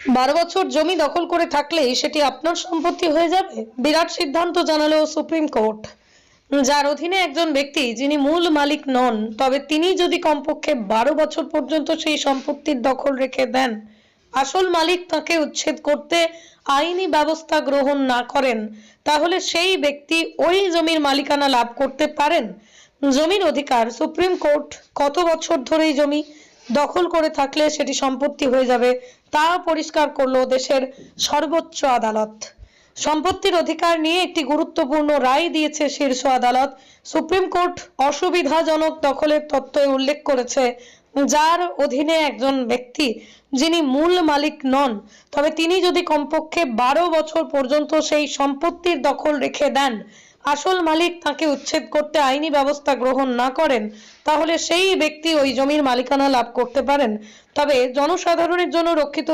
12 বছর জমি দখল করে থাকলেই সেটি আপনার সম্পত্তি হয়ে যাবে। বিরাট সিদ্ধান্ত জানালো সুপ্রিম কোর্ট। যার অধীনে একজন ব্যক্তি যিনি মূল মালিক নন, তবে তিনি যদি কমপক্ষে 12 বছর পর্যন্ত সেই সম্পত্তির দখল রেখে দেন, আসল মালিক তাকে উচ্ছেদ করতে আইনি ব্যবস্থা গ্রহণ না করেন, তাহলে সেই ব্যক্তি ওই জমির মালিকানা লাভ করতে পারেন। জমির অধিকার, সুপ্রিম কোর্ট কত বছর ধরে এই জমি দখল করে থাকলে সেটি সম্পত্তি হয়ে যাবে তা পরিষ্কার করলো দেশের সর্বোচ্চ আদালত। সম্পত্তির অধিকার নিয়ে একটি গুরুত্বপূর্ণ রায় দিয়েছে শীর্ষ আদালত। সুপ্রিম কোর্ট অসুবিধাজনক দখলের তত্ত্বে উল্লেখ করেছে, যার অধীনে একজন ব্যক্তি যিনি মূল মালিক নন, তবে তিনি যদি কমপক্ষে 12 বছর পর্যন্ত সেই সম্পত্তির দখল রেখে দেন, আসল মালিক তাকে উচ্ছেদ করতে আইনি ব্যবস্থা গ্রহণ না করেন, তাহলে সেই ব্যক্তি ওই জমির মালিকানা লাভ করতে পারেন। তবে জনসাধারণের জন্য রক্ষিত